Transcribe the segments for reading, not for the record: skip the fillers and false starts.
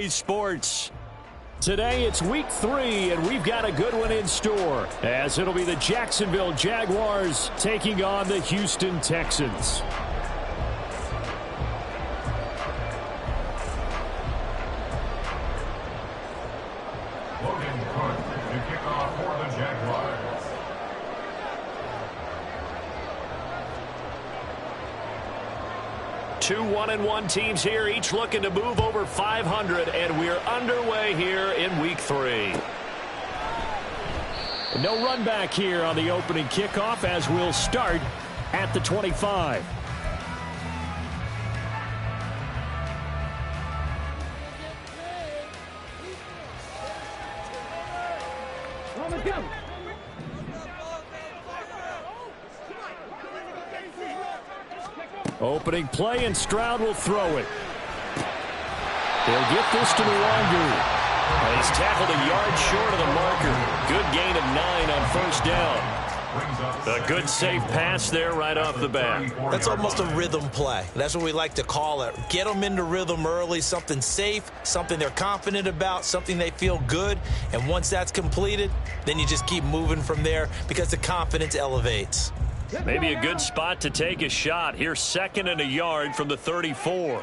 Sports. Today it's week 3, and we've got a good one in store, as it'll be the Jacksonville Jaguars taking on the Houston Texans. To kick off for the Jaguars. Two 1-1 teams here, each looking to move over 500, and we're underway here in week 3. No run back here on the opening kickoff, as we'll start at the 25. Opening play, and Stroud will throw it. They'll get this to Nwangu. And he's tackled a yard short of the marker. Good gain of 9 on first down. A good safe pass there right off the bat. That's almost a rhythm play. That's what we like to call it. Get them into rhythm early, something safe, something they're confident about, something they feel good. And once that's completed, then you just keep moving from there because the confidence elevates. Maybe a good spot to take a shot. Here's 2nd and a yard from the 34.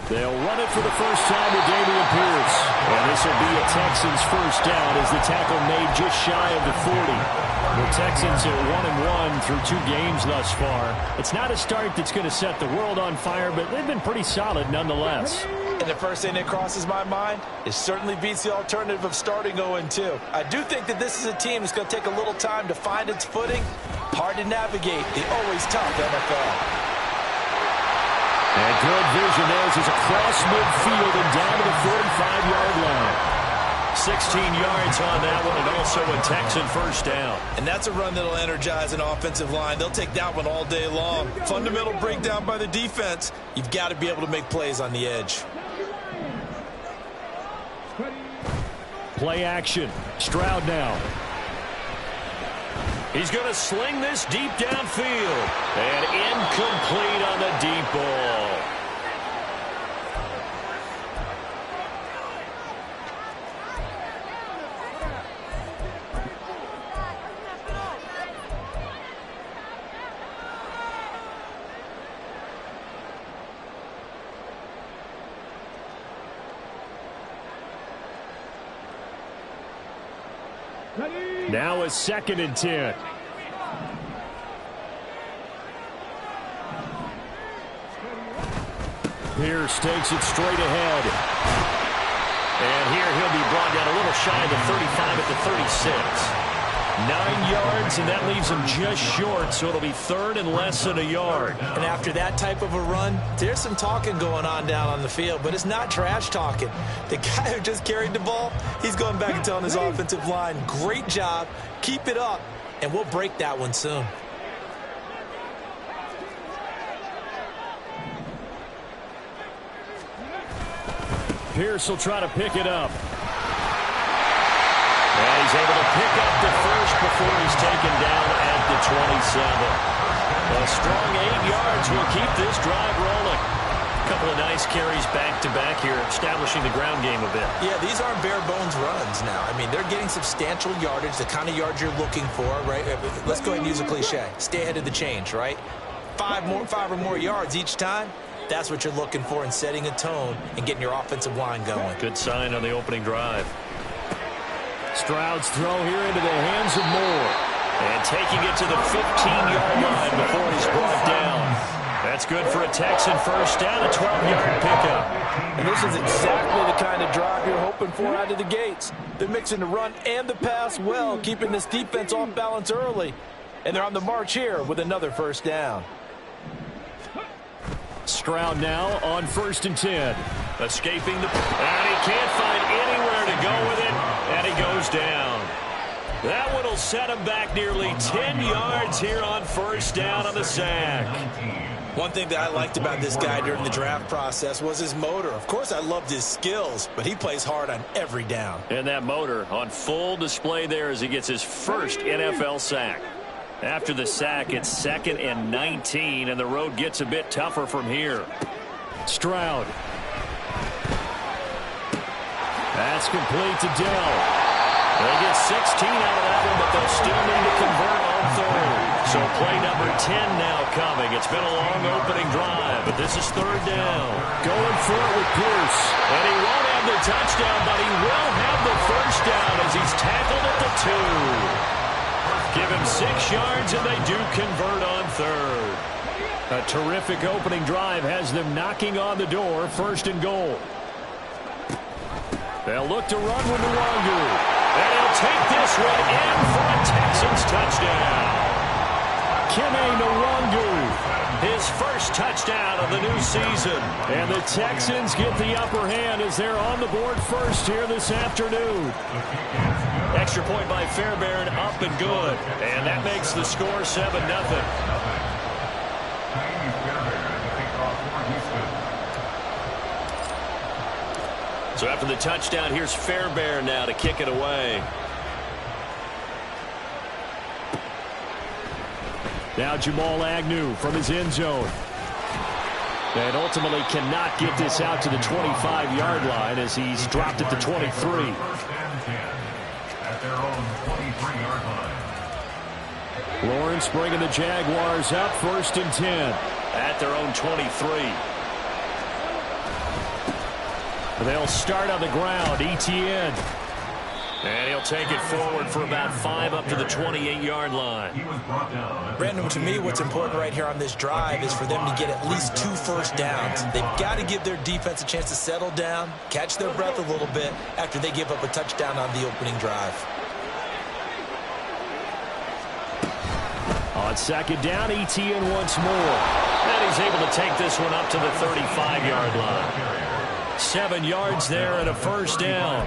They'll run it for the first time with Dameon Pierce. And this will be a Texans first down as the tackle made just shy of the 40. The Texans are 1-1 through 2 games thus far. It's not a start that's going to set the world on fire, but they've been pretty solid nonetheless. And the first thing that crosses my mind, it certainly beats the alternative of starting 0-2. I do think that this is a team that's going to take a little time to find its footing. Hard to navigate the always tough NFL. And good vision there as he's across midfield and down to the 45-yard line. 16 yards on that one, and also a Texan first down. And that's a run that'll energize an offensive line. They'll take that one all day long. Fundamental breakdown by the defense. You've got to be able to make plays on the edge. Play action. Stroud now. He's going to sling this deep downfield. And incomplete on the deep ball. Now a 2nd and 10. Pierce takes it straight ahead. And here he'll be brought down a little shy of the 35 at the 36. 9 yards, and that leaves him just short, so it'll be 3rd and less than a yard. And after that type of a run, there's some talking going on down on the field, but it's not trash talking. The guy who just carried the ball, he's going back and telling his offensive line, great job, keep it up, and we'll break that one soon. Pierce will try to pick it up. And he's able to pick up the first before he's taken down at the 27. A strong 8 yards will keep this drive rolling. A couple of nice carries back-to-back here, establishing the ground game a bit. Yeah, these aren't bare-bones runs now. I mean, they're getting substantial yardage, the kind of yards you're looking for, right? Let's go ahead and use a cliche. Stay ahead of the change, right? 5 or more yards each time. That's what you're looking for in setting a tone and getting your offensive line going. Good sign on the opening drive. Stroud's throw here into the hands of Moore. And taking it to the 15-yard line before he's brought down. That's good for a Texan first down, a 12-yard pickup. And this is exactly the kind of drive you're hoping for out of the gates. They're mixing the run and the pass well, keeping this defense off balance early. And they're on the march here with another first down. Stroud now on 1st and 10. Escaping the... And he can't find anywhere to go with it. And he goes down. That one will set him back nearly 10 yards here on first down on the sack. One thing that I liked about this guy during the draft process was his motor. Of course, I loved his skills, but he plays hard on every down. And that motor on full display there as he gets his first NFL sack. After the sack, it's 2nd and 19, and the road gets a bit tougher from here. Stroud. That's complete to Dell. They get 16 out of that one, but they'll still need to convert on third. So play number 10 now coming. It's been a long opening drive, but this is third down. Going for it with Pierce. And he won't have the touchdown, but he will have the first down as he's tackled at the 2. Give him 6 yards, and they do convert on third. A terrific opening drive has them knocking on the door, first and goal. They'll look to run with Nwangu. And he'll take this one in for a Texans touchdown. Kene Nwangu, his first touchdown of the new season. And the Texans get the upper hand as they're on the board first here this afternoon. Extra point by Fairbairn, up and good. And that makes the score 7-0. So after the touchdown, here's Fairbairn now to kick it away. Now Jamal Agnew from his end zone. And ultimately cannot get this out to the 25-yard line as he's dropped at the 23. At their own 23-yard line. Lawrence bringing the Jaguars up, first and 10. At their own 23. They'll start on the ground. Etienne. And he'll take it forward for about 5 up to the 28-yard line. Brandon, to me, what's important right here on this drive is for them to get at least 2 first downs. They've got to give their defense a chance to settle down, catch their breath a little bit after they give up a touchdown on the opening drive. On second down, Etienne once more. And he's able to take this one up to the 35-yard line. 7 yards there and a first down.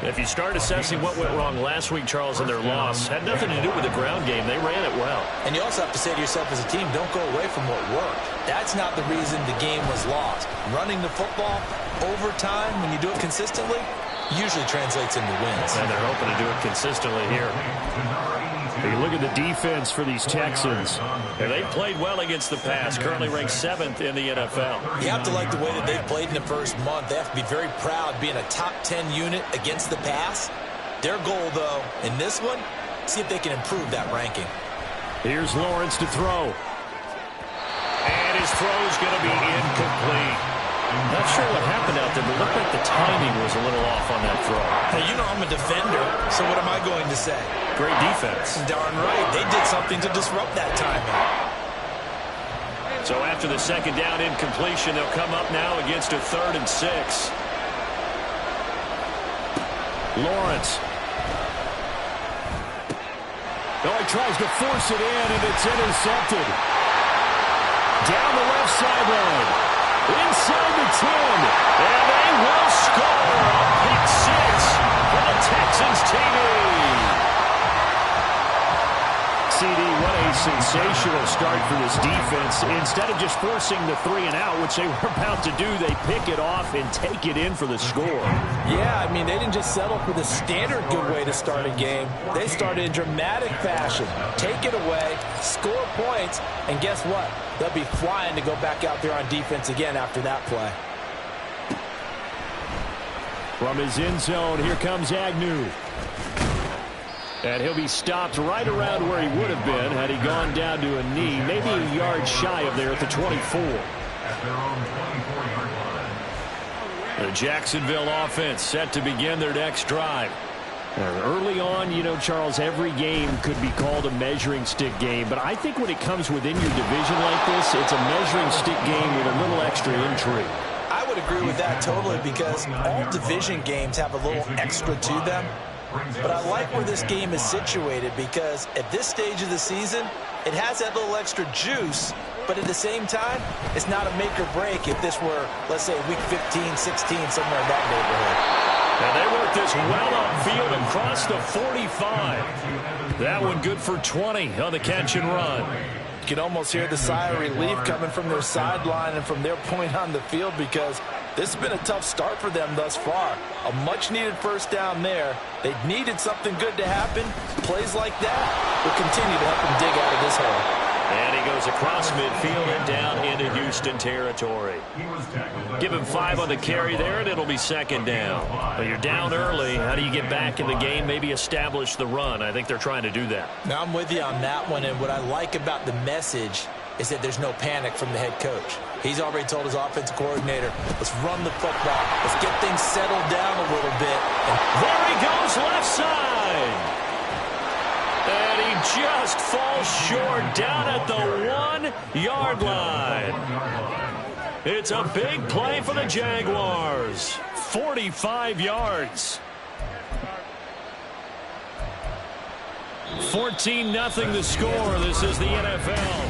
If you start assessing what went wrong last week, Charles, in their loss, had nothing to do with the ground game. They ran it well. And you also have to say to yourself as a team, don't go away from what worked. That's not the reason the game was lost. Running the football over time, when you do it consistently, usually translates into wins. And they're hoping to do it consistently here. You look at the defense for these Texans. And they've played well against the pass, currently ranked 7th in the NFL. You have to like the way that they've played in the first month. They have to be very proud being a top 10 unit against the pass. Their goal, though, in this one, see if they can improve that ranking. Here's Lawrence to throw. And his throw's going to be incomplete. Not sure what happened out there, but it looked like the timing was a little off on that throw. Hey, you know I'm a defender, so what am I going to say? Great defense. Darn right. They did something to disrupt that timing. So after the second down incompletion, they'll come up now against a 3rd and 6. Lawrence. Oh, he tries to force it in, and it's intercepted. Down the left sideline. Inside the 10, and they will score a pick 6 for the Texans TV. CD, what a sensational start for this defense. Instead of just forcing the 3-and-out, which they were about to do, they pick it off and take it in for the score. Yeah, I mean, they didn't just settle for the standard good way to start a game. They started in dramatic fashion. Take it away, score points, and guess what? They'll be flying to go back out there on defense again after that play. From his end zone, here comes Agnew. And he'll be stopped right around where he would have been had he gone down to a knee, maybe a yard shy of there at the 24. At their own 24-yard line. The Jacksonville offense set to begin their next drive. Early on, you know, Charles, every game could be called a measuring stick game, but I think when it comes within your division like this, it's a measuring stick game with a little extra intrigue. I would agree with that totally because all division games have a little extra to them. But I like where this game is situated because at this stage of the season, it has that little extra juice, but at the same time, it's not a make or break if this were, let's say, week 15, 16, somewhere in that neighborhood. And they work this well upfield across the 45. That one good for 20 on the catch and run. You can almost hear the sigh of relief coming from their sideline and from their point on the field because this has been a tough start for them thus far. A much-needed first down there. They needed something good to happen. Plays like that will continue to help them dig out of this hole. And he goes across midfield and down into Houston territory. Give him 5 on the carry there, and it'll be second down. But you're down early. How do you get back in the game, maybe establish the run? I think they're trying to do that. Now, I'm with you on that one, and what I like about the message is that there's no panic from the head coach. He's already told his offensive coordinator, let's run the football. Let's get things settled down a little bit. And there he goes left side. And he just falls short down at the 1-yard line. It's a big play for the Jaguars. 45 yards. 14-0 the score. This is the NFL.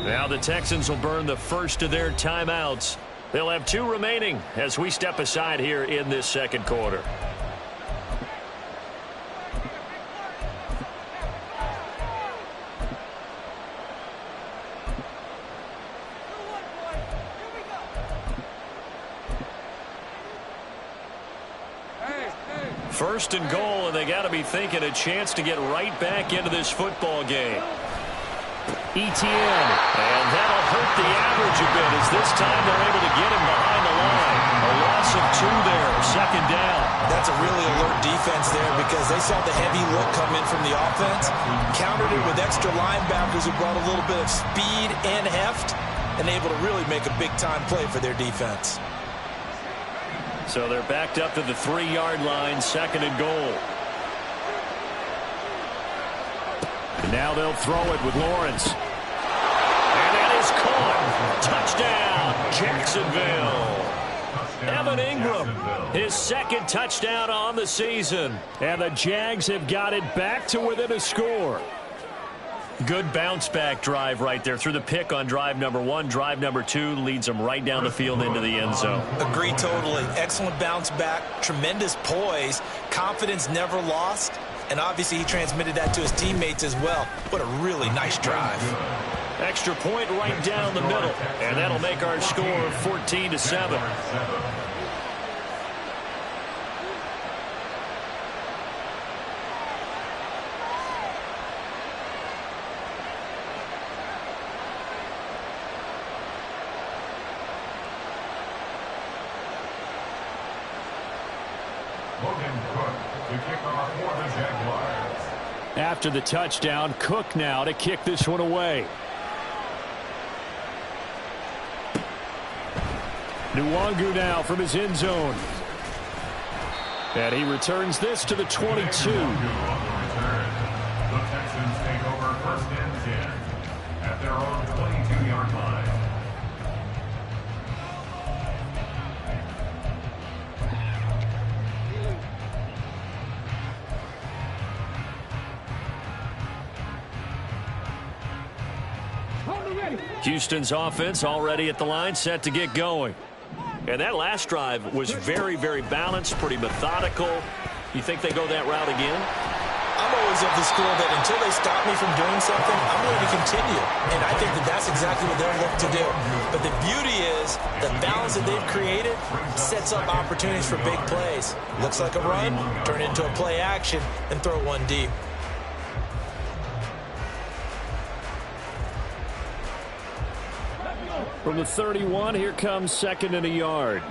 Now the Texans will burn the first of their timeouts. They'll have 2 remaining as we step aside here in this second quarter. First and goal, and they got to be thinking a chance to get right back into this football game. ETN, and that'll hurt the average a bit as this time they're able to get him behind the line. A loss of 2 there, second down. That's a really alert defense there because they saw the heavy look come in from the offense, countered it with extra linebackers who brought a little bit of speed and heft, and able to really make a big-time play for their defense. So they're backed up to the 3-yard line, second and goal. And now they'll throw it with Lawrence. And that is caught. Touchdown, Jacksonville. Evan Ingram, his second touchdown on the season. And the Jags have got it back to within a score. Good bounce-back drive right there. Through the pick on drive number 1. Drive number 2 leads them right down the field into the end zone. Agree totally. Excellent bounce-back. Tremendous poise. Confidence never lost. And obviously he transmitted that to his teammates as well. What a really nice drive. Extra point right down the middle. And that'll make our score 14-7. After the touchdown, Cook now to kick this one away. Nwangu now from his end zone. And he returns this to the 22. The Texans take over first and 10 at their own 22-yard line. Houston's offense already at the line, set to get going. And that last drive was very, very balanced, pretty methodical. You think they go that route again? I'm always of the school that until they stop me from doing something, I'm going to continue. And I think that that's exactly what they're looking to do. But the beauty is the balance that they've created sets up opportunities for big plays. Looks like a run, turn it into a play action, and throw one deep. From the 31, here comes second and a yard.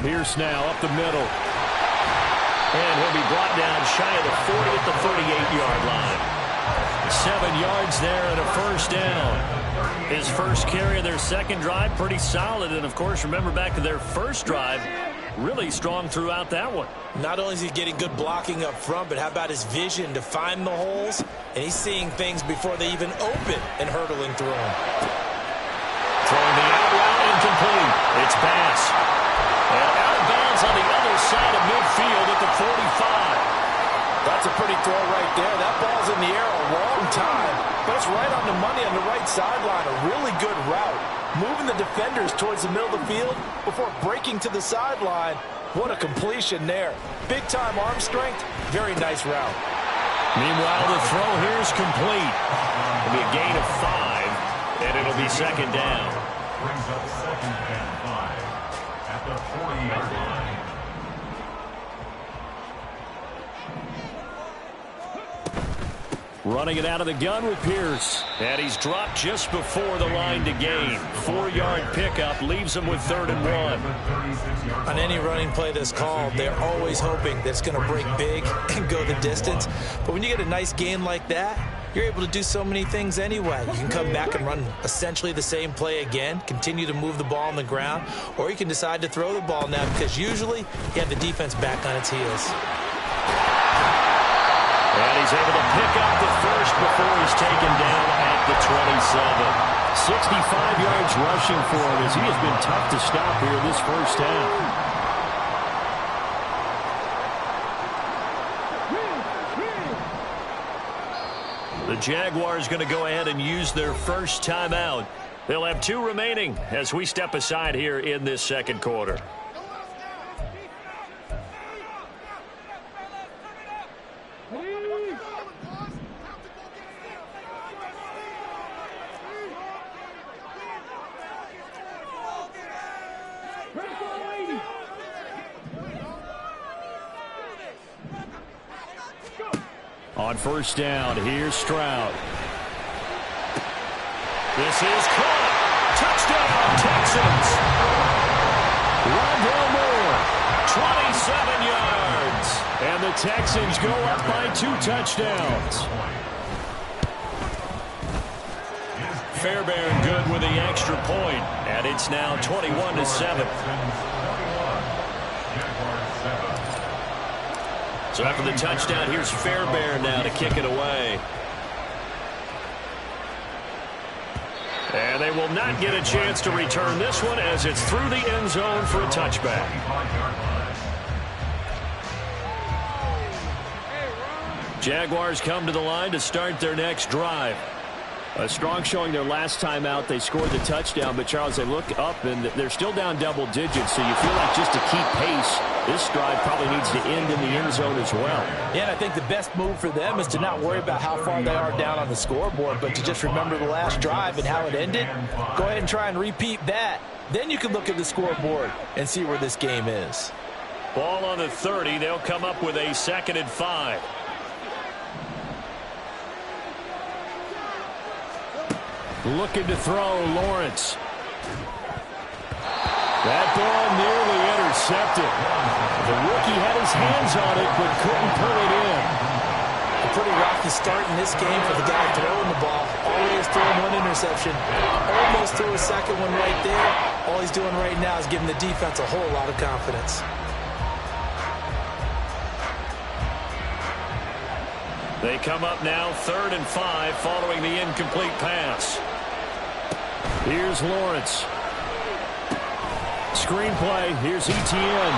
Pierce now up the middle. And he'll be brought down shy of the 40 at the 38-yard line. 7 yards there and a first down. His first carry of their second drive, pretty solid. And, of course, remember back to their first drive, really strong throughout that one. Not only is he getting good blocking up front, but how about his vision to find the holes? And he's seeing things before they even open and hurdling through them. Throwing the out route incomplete. It's pass. And out of bounds on the other side of midfield at the 45. That's a pretty throw right there. That ball's in the air a long time, but it's right on the money on the right sideline. A really good route. Moving the defenders towards the middle of the field before breaking to the sideline. What a completion there. Big-time arm strength. Very nice route. Meanwhile, the throw here is complete. It'll be a gain of 5, and it'll be second down. Brings up second and 5 at the 40-yard line. Running it out of the gun with Pierce. And he's dropped just before the line to gain. 4-yard pickup leaves him with 3rd and 1. On any running play that's called, they're always hoping that it's going to break big and go the distance. But when you get a nice gain like that, you're able to do so many things anyway. You can come back and run essentially the same play again, continue to move the ball on the ground, or you can decide to throw the ball now because usually you have the defense back on its heels. And he's able to pick up the first before he's taken down at the 27. 65 yards rushing for him as he has been tough to stop here this first half. The Jaguars going to go ahead and use their first timeout. They'll have 2 remaining as we step aside here in this second quarter. On first down, here's Stroud. This is caught. Touchdown, Texans. Rondale Moore, 27 yards. And the Texans go up by 2 touchdowns. Fairbairn good with the extra point, and it's now 21-7. So after the touchdown, here's Fairbairn now to kick it away. And they will not get a chance to return this one as it's through the end zone for a touchback. Jaguars come to the line to start their next drive. A strong showing their last time out. They scored the touchdown, but Charles, they look up and they're still down double digits, so you feel like just to keep pace, this drive probably needs to end in the end zone as well. Yeah, and I think the best move for them is to not worry about how far they are down on the scoreboard, but to just remember the last drive and how it ended. Go ahead and try and repeat that. Then you can look at the scoreboard and see where this game is. Ball on the 30. They'll come up with a 2nd and 5. Looking to throw, Lawrence. That ball nearly intercepted. The rookie had his hands on it, but couldn't pull it in. A pretty rocky start in this game for the guy throwing the ball. Always throwing 1 interception. Almost threw a 2nd one right there. All he's doing right now is giving the defense a whole lot of confidence. They come up now 3rd and 5 following the incomplete pass. Here's Lawrence. Screenplay. Here's Etienne.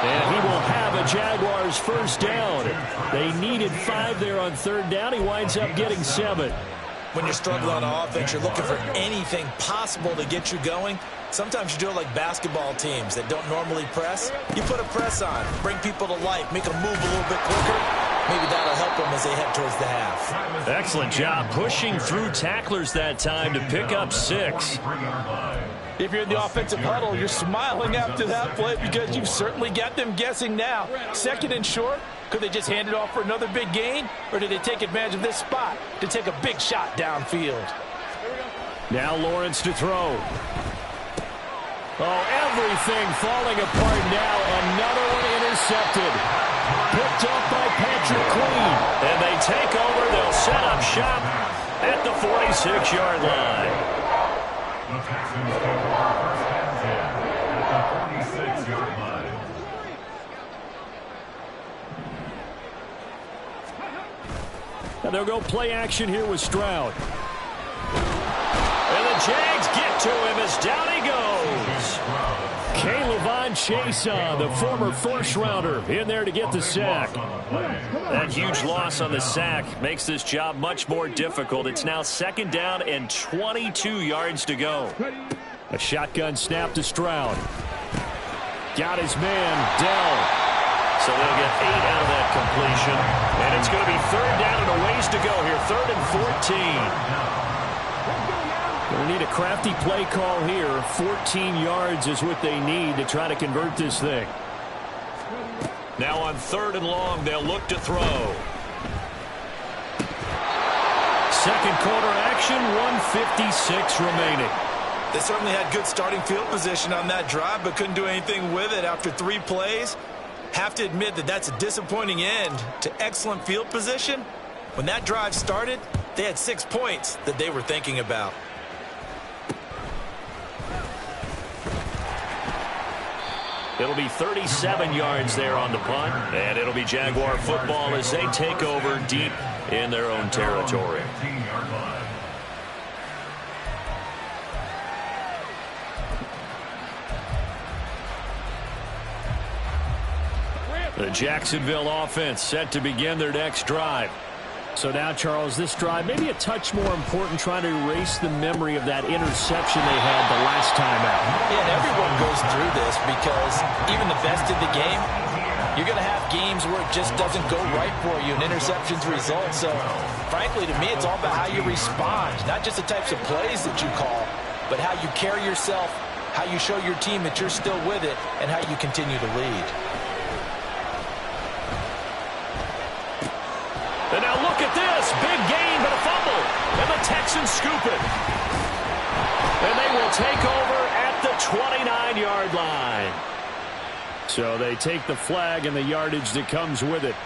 And he will have a Jaguars first down. They needed 5 there on 3rd down. He winds up getting 7. When you're struggling on offense, you're looking for anything possible to get you going. Sometimes you do it like basketball teams that don't normally press. You put a press on, bring people to life, make them move a little bit quicker. Maybe that'll help them as they head towards the half. Excellent job pushing through tacklers that time to pick up 6. If you're in the offensive huddle, you're smiling after that play because you've certainly got them guessing now. 2nd and short, could they just hand it off for another big gain? Or did they take advantage of this spot to take a big shot downfield? Now Lawrence to throw. Oh, everything falling apart now. Another one intercepted. Picked up by Patrick Queen. And they take over. They'll set up shop at the 46-yard line. The Texans take over first and 10 at the 46-yard line. And they'll go play action here with Stroud. And the Jags get to him as down he goes. K'Lavon Chaisson, the former first-rounder, in there to get the sack. That huge loss on the sack makes this job much more difficult. It's now 2nd down and 22 yards to go. A shotgun snap to Stroud. Got his man, Dell. So they'll get 8 out of that completion. And it's going to be 3rd down and a ways to go here. 3rd and 14. Going to need a crafty play call here. 14 yards is what they need to try to convert this thing. Now on 3rd and long, they'll look to throw. second quarter action, 1:56 remaining. They certainly had good starting field position on that drive, but couldn't do anything with it after 3 plays. Have to admit that that's a disappointing end to excellent field position. When that drive started, they had 6 points that they were thinking about. It'll be 37 yards there on the punt, and it'll be Jaguar football as they take over deep in their own territory. The Jacksonville offense set to begin their next drive. So now, Charles, this drive maybe a touch more important, trying to erase the memory of that interception they had the last time out. Yeah, and everyone goes through this because even the best in the game, you're going to have games where it just doesn't go right for you and interceptions result. So, frankly, to me, it's all about how you respond, not just the types of plays that you call, but how you carry yourself, how you show your team that you're still with it, and how you continue to lead. And now look at this. Big gain, but a fumble. And the Texans scoop it. And they will take over at the 29-yard line. So they take the flag and the yardage that comes with it.